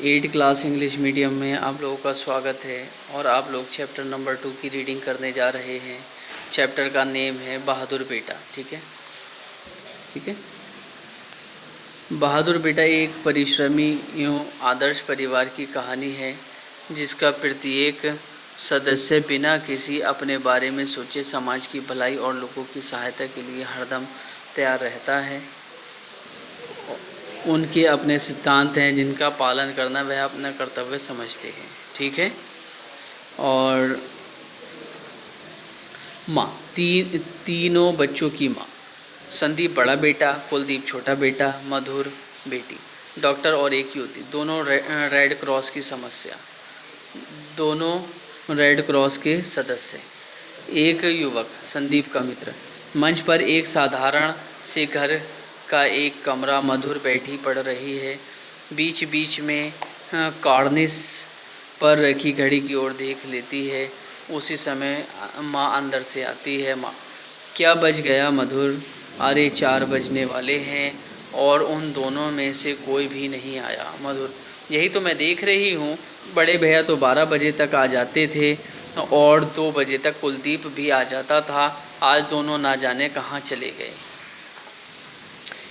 8 class English medium में आप लोगों का स्वागत है और आप लोग चैप्टर नंबर 2 की रीडिंग करने जा रहे हैं। चैप्टर का नेम है बहादुर बेटा। ठीक है। बहादुर बेटा एक परिश्रमी एवं आदर्श परिवार की कहानी है जिसका प्रत्येक सदस्य बिना किसी अपने बारे में सोचे समाज की भलाई और लोगों की सहायता के लिए हरदम तैयार रहता है। उनके अपने सिद्धांत हैं जिनका पालन करना वह अपना कर्तव्य समझते हैं। ठीक है। और माँ, तीनों बच्चों की माँ। संदीप बड़ा बेटा, कुलदीप छोटा बेटा, मधुर बेटी, डॉक्टर और एक युवती, दोनों रेड क्रॉस की समस्या, दोनों रेड क्रॉस के सदस्य। एक युवक संदीप का मित्र। मंच पर एक साधारण से घर का एक कमरा। मधुर बैठी पढ़ रही है। बीच बीच में कार्निस पर रखी घड़ी की ओर देख लेती है। उसी समय माँ अंदर से आती है। माँ, क्या बज गया मधुर? अरे 4 बजने वाले हैं और उन दोनों में से कोई भी नहीं आया। मधुर, यही तो मैं देख रही हूँ। बड़े भैया तो 12 बजे तक आ जाते थे और 2 बजे तक कुलदीप भी आ जाता था। आज दोनों ना जाने कहाँ चले गए।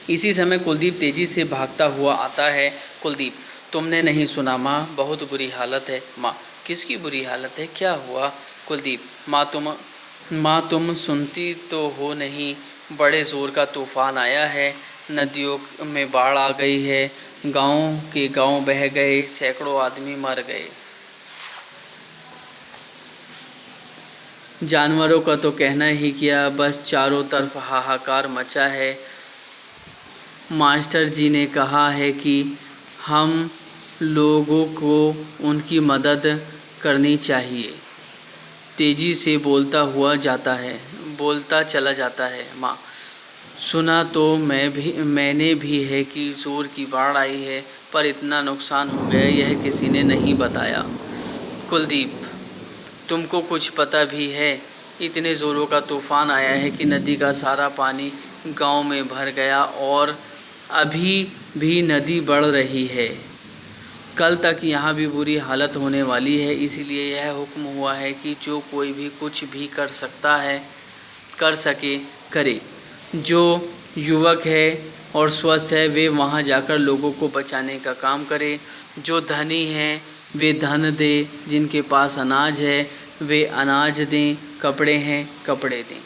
इसी समय कुलदीप तेजी से भागता हुआ आता है। कुलदीप, तुमने नहीं सुना माँ, बहुत बुरी हालत है। माँ, किसकी बुरी हालत है, क्या हुआ? कुलदीप, माँ तुम सुनती तो हो नहीं, बड़े ज़ोर का तूफान आया है, नदियों में बाढ़ आ गई है, गांव के गांव बह गए, सैकड़ों आदमी मर गए। जानवरों का तो कहना ही क्या, बस चारों तरफ हाहाकार मचा है। मास्टर जी ने कहा है कि हम लोगों को उनकी मदद करनी चाहिए। तेजी से बोलता चला जाता है। माँ, सुना तो मैंने भी है कि जोर की बाढ़ आई है, पर इतना नुकसान हो गया यह किसी ने नहीं बताया। कुलदीप, तुमको कुछ पता भी है? इतने ज़ोरों का तूफान आया है कि नदी का सारा पानी गांव में भर गया और अभी भी नदी बढ़ रही है। कल तक यहाँ भी बुरी हालत होने वाली है, इसीलिए यह हुक्म हुआ है कि जो कोई भी कुछ भी कर सके करे। जो युवक है और स्वस्थ है वे वहाँ जाकर लोगों को बचाने का काम करे। जो धनी हैं वे धन दे, जिनके पास अनाज है वे अनाज दें, कपड़े हैं कपड़े दें।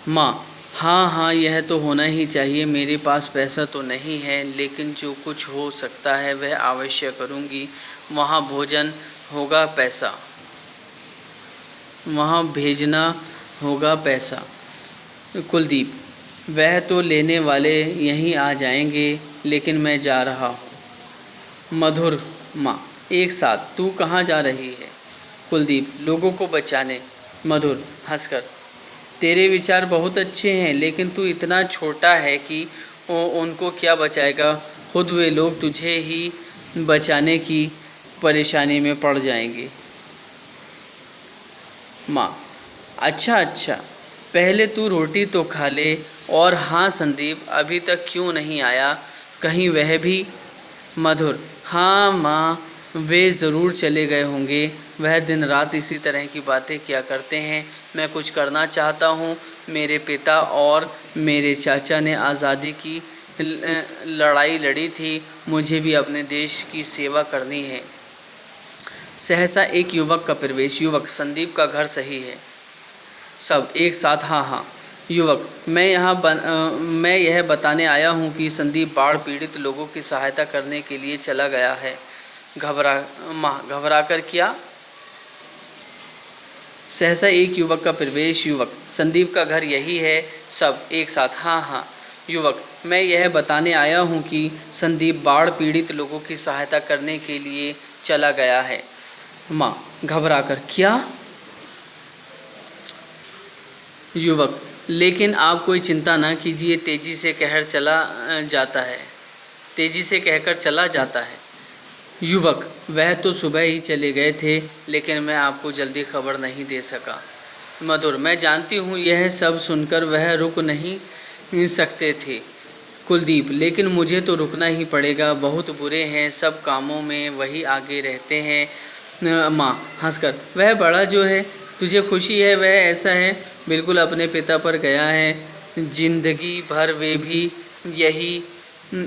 माँ, हाँ, यह तो होना ही चाहिए। मेरे पास पैसा तो नहीं है, लेकिन जो कुछ हो सकता है वह अवश्य करूँगी। वहाँ भोजन होगा, वहाँ भेजना होगा पैसा। कुलदीप, वह तो लेने वाले यहीं आ जाएंगे, लेकिन मैं जा रहा हूँ। मधुर, माँ, एक साथ तू कहाँ जा रही है? कुलदीप, लोगों को बचाने। मधुर हंसकर, तेरे विचार बहुत अच्छे हैं, लेकिन तू इतना छोटा है कि उनको क्या बचाएगा? खुद वे लोग तुझे ही बचाने की परेशानी में पड़ जाएंगे। माँ, अच्छा, पहले तू रोटी तो खा ले। और हाँ संदीप, अभी तक क्यों नहीं आया? कहीं वह भी? मधुर, हाँ माँ, वे ज़रूर चले गए होंगे। वह दिन रात इसी तरह की बातें किया करते हैं। मैं कुछ करना चाहता हूँ। मेरे पिता और मेरे चाचा ने आज़ादी की लड़ाई लड़ी थी, मुझे भी अपने देश की सेवा करनी है। सहसा एक युवक का प्रवेश। युवक, संदीप का घर सही है? सब एक साथ, हाँ। युवक, मैं यह बताने आया हूँ कि संदीप बाढ़ पीड़ित लोगों की सहायता करने के लिए चला गया है। घबरा कर क्या? सहसा एक युवक का प्रवेश। युवक, संदीप का घर यही है? सब एक साथ, हाँ। युवक, मैं यह बताने आया हूँ कि संदीप बाढ़ पीड़ित लोगों की सहायता करने के लिए चला गया है। माँ, घबरा कर क्या? युवक, लेकिन आप कोई चिंता ना कीजिए, तेजी से कहकर चला जाता है। युवक, वह तो सुबह ही चले गए थे, लेकिन मैं आपको जल्दी खबर नहीं दे सका। मधुर, मैं जानती हूँ। यह सब सुनकर वह रुक नहीं सकते थे। कुलदीप लेकिन मुझे तो रुकना ही पड़ेगा, बहुत बुरे हैं, सब कामों में वही आगे रहते हैं। माँ हंसकर, वह बड़ा जो है तुझे खुशी है वह ऐसा है, बिल्कुल अपने पिता पर गया है, जिंदगी भर वे भी यही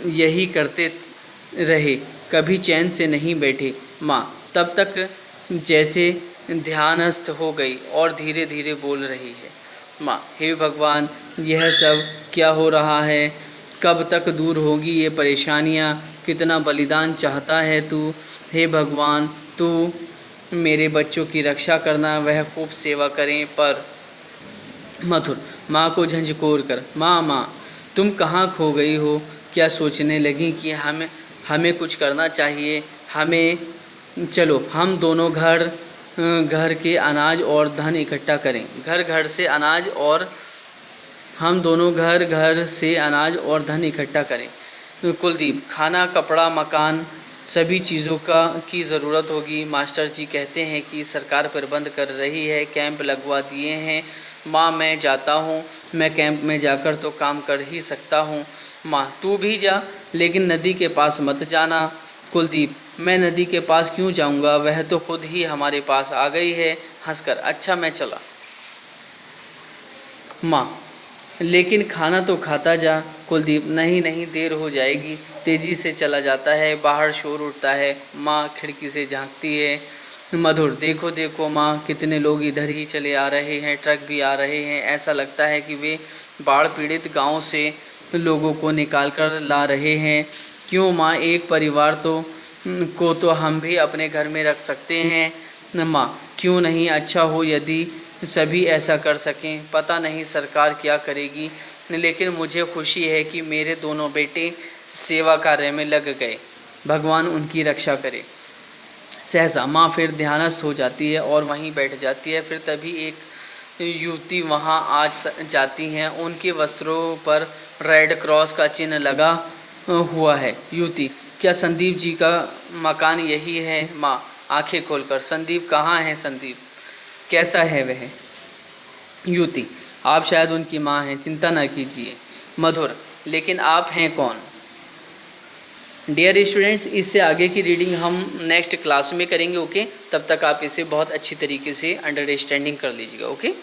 यही करते रहे, कभी चैन से नहीं बैठे। माँ तब तक जैसे ध्यानस्थ हो गई और धीरे धीरे बोल रही है। माँ हे भगवान, यह सब क्या हो रहा है, कब तक दूर होगी ये परेशानियाँ, कितना बलिदान चाहता है तू, हे भगवान तू मेरे बच्चों की रक्षा करना, वह खूब सेवा करें। पर मधुर माँ को झंझोर कर, माँ तुम कहाँ खो गई हो, क्या सोचने लगी कि हमें कुछ करना चाहिए, हमें चलो हम दोनों घर के अनाज और धन इकट्ठा करें, घर से अनाज और हम दोनों घर से अनाज और धन इकट्ठा करें। कुलदीप खाना कपड़ा मकान सभी चीज़ों की ज़रूरत होगी, मास्टर जी कहते हैं कि सरकार प्रबंध कर रही है, कैंप लगवा दिए हैं। माँ मैं जाता हूँ, मैं कैंप में जाकर तो काम कर ही सकता हूँ। माँ तू भी जा, लेकिन नदी के पास मत जाना। कुलदीप मैं नदी के पास क्यों जाऊँगा, वह तो खुद ही हमारे पास आ गई है। हंसकर अच्छा मैं चला। माँ लेकिन खाना तो खाता जा। कुलदीप नहीं देर हो जाएगी, तेज़ी से चला जाता है, बाहर शोर उठता है। माँ खिड़की से झांकती है। मधुर देखो माँ, कितने लोग इधर ही चले आ रहे हैं, ट्रक भी आ रहे हैं, ऐसा लगता है कि वे बाढ़ पीड़ित गांव से लोगों को निकाल कर ला रहे हैं। क्यों माँ, एक परिवार को तो हम भी अपने घर में रख सकते हैं। माँ क्यों नहीं, अच्छा हो यदि सभी ऐसा कर सकें, पता नहीं सरकार क्या करेगी, लेकिन मुझे खुशी है कि मेरे दोनों बेटे सेवा कार्य में लग गए, भगवान उनकी रक्षा करे। सहसा माँ फिर ध्यानस्थ हो जाती है और वहीं बैठ जाती है। फिर तभी एक युवती वहाँ आ जाती हैं, उनके वस्त्रों पर रेड क्रॉस का चिन्ह लगा हुआ है। युवती क्या संदीप जी का मकान यही है? माँ आंखें खोलकर, संदीप कहाँ है, संदीप कैसा है वह? युवती आप शायद उनकी माँ हैं, चिंता न कीजिए। मधुर लेकिन आप हैं कौन? डियर स्टूडेंट्स, इससे आगे की रीडिंग हम नेक्स्ट क्लास में करेंगे। ओके, तब तक आप इसे बहुत अच्छी तरीके से अंडरस्टैंडिंग कर लीजिएगा। ओके।